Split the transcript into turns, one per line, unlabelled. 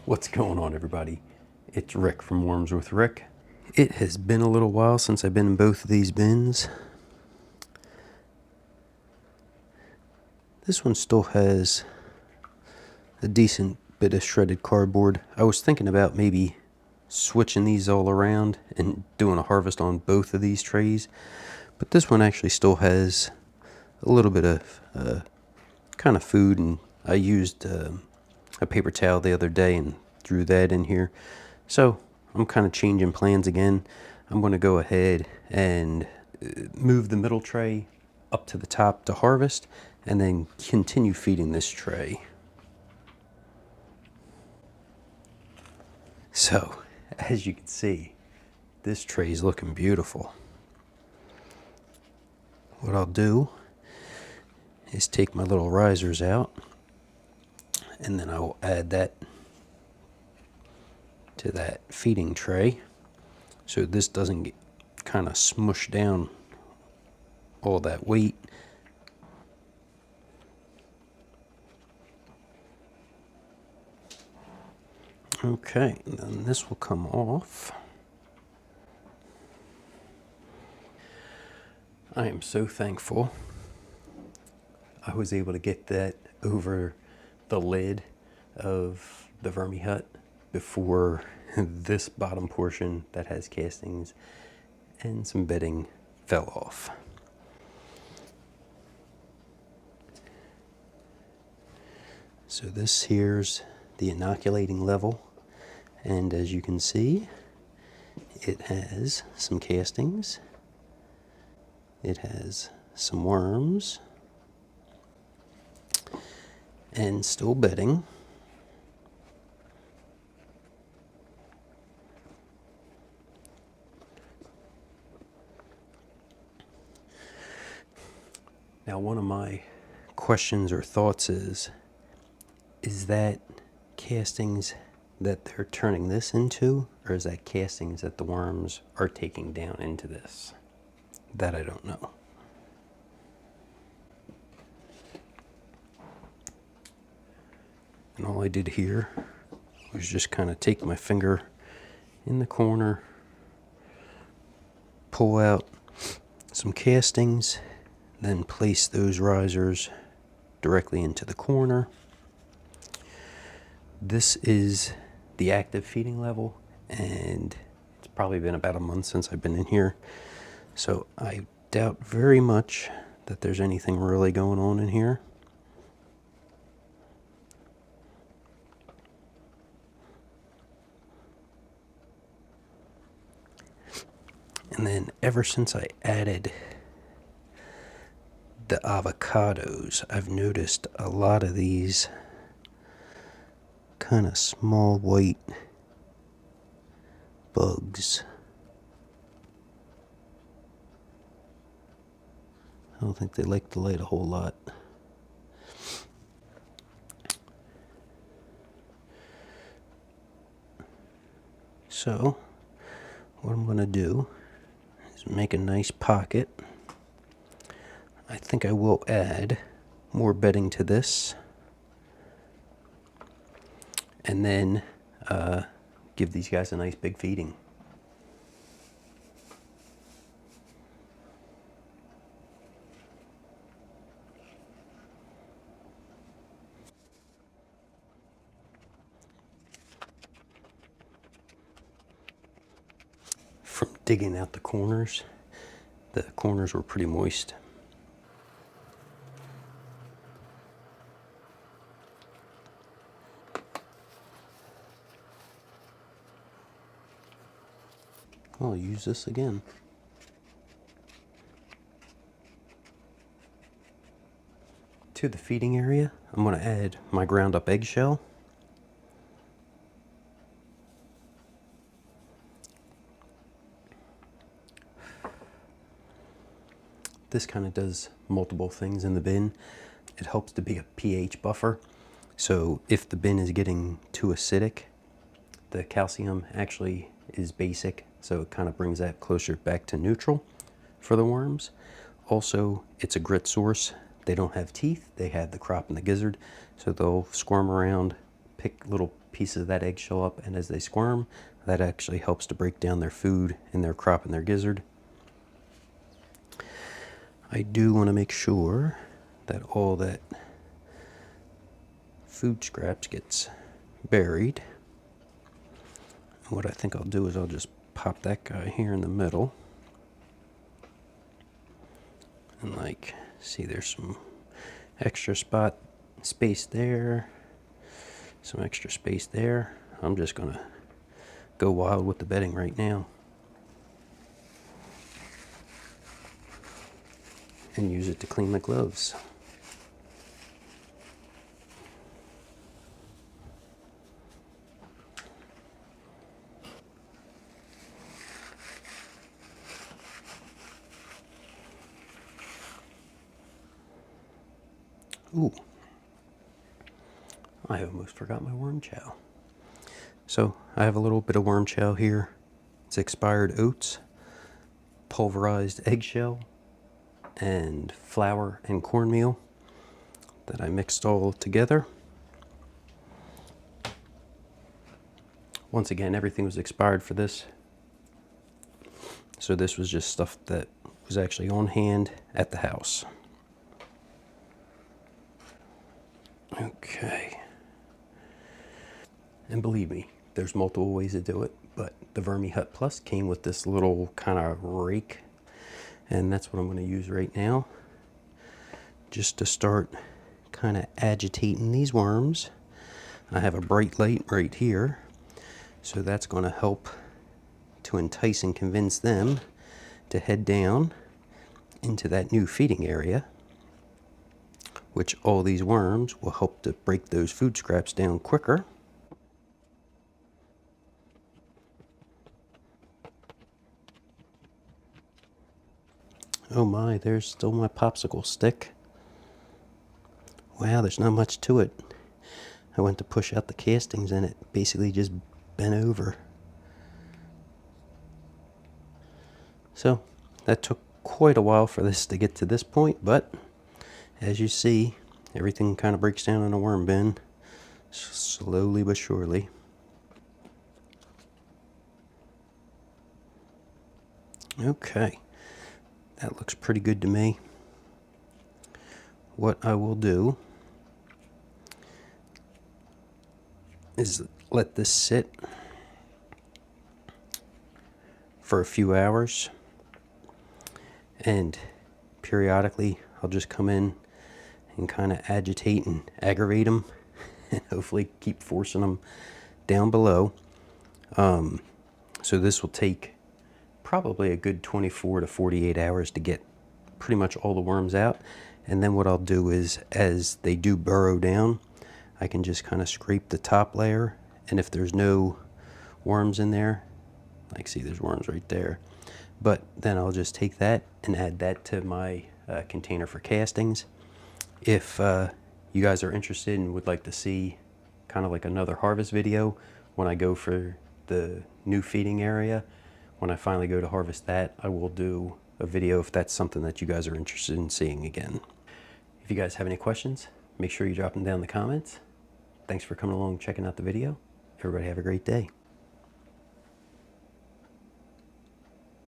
What's going on, everybody? It's Rick from Worms with Rick. It has been a little while since I've been in both of these bins. This one still has a decent bit of shredded cardboard. I was thinking about maybe switching these all around and doing a harvest on both of these trays, but this one actually still has a little bit of kind of food, and I used a paper towel the other day and threw that in here. So I'm kind of changing plans again. I'm going to go ahead and move the middle tray up to the top to harvest, and then continue feeding this tray. So, as you can see, this tray is looking beautiful. What I'll do is take my little risers out, and then I will add that to that feeding tray so this doesn't get kind of smushed down all that weight. Okay, and then this will come off. I am so thankful I was able to get that over the lid of the Vermihut before this bottom portion that has castings and some bedding fell off. So this here's the inoculating level, and as you can see, it has some castings, it has some worms, and still bedding. Now, one of my questions or thoughts is that castings that they're turning this into, or is that castings that the worms are taking down into this? That I don't know. And all I did here was just kind of take my finger in the corner, pull out some castings, then place those risers directly into the corner. This is the active feeding level, and it's probably been about a month since I've been in here, so I doubt very much that there's anything really going on in here. And then ever since I added the avocados, I've noticed a lot of these kind of small white bugs. I don't think they like the light a whole lot. So what I'm going to do is make a nice pocket. I think I will add more bedding to this, and then give these guys a nice big feeding. From digging out the corners were pretty moist. I'll use this again. To the feeding area, I'm going to add my ground up eggshell. This kind of does multiple things in the bin. It helps to be a pH buffer. So if the bin is getting too acidic, the calcium actually is basic, so it kind of brings that closer back to neutral for the worms. Also, it's a grit source. They don't have teeth, they have the crop and the gizzard, so they'll squirm around, pick little pieces of that eggshell up, and as they squirm, that actually helps to break down their food and their crop and their gizzard. I do want to make sure that all that food scraps gets buried. And what I think I'll do is I'll just pop that guy here in the middle. And like, see, there's some extra space there, some extra space there. I'm just gonna go wild with the bedding right now and use it to clean my gloves. Ooh, I almost forgot my worm chow. So I have a little bit of worm chow here. It's expired oats, pulverized eggshell, and flour and cornmeal that I mixed all together. Once again, everything was expired for this. So this was just stuff that was actually on hand at the house. Okay. And believe me, there's multiple ways to do it, but the Vermihut Plus came with this little kind of rake, and that's what I'm going to use right now, just to start kind of agitating these worms. I have a bright light right here, so that's going to help to entice and convince them to head down into that new feeding area, which all these worms will help to break those food scraps down quicker. Oh my, there's still my popsicle stick. Wow, there's not much to it. I went to push out the castings and it basically just bent over. So that took quite a while for this to get to this point, but as you see, everything kind of breaks down in a worm bin, slowly but surely. Okay, that looks pretty good to me. What I will do is let this sit for a few hours, and periodically I'll just come in and kind of agitate and aggravate them and hopefully keep forcing them down below. So this will take probably a good 24 to 48 hours to get pretty much all the worms out. And then what I'll do is, as they do burrow down, I can just kind of scrape the top layer, and if there's no worms in there, like see there's worms right there, but then I'll just take that and add that to my container for castings. If you guys are interested and would like to see kind of like another harvest video when I go for the new feeding area, when I finally go to harvest that, I will do a video if that's something that you guys are interested in seeing again. If you guys have any questions, make sure you drop them down in the comments. Thanks for coming along and checking out the video. Everybody have a great day.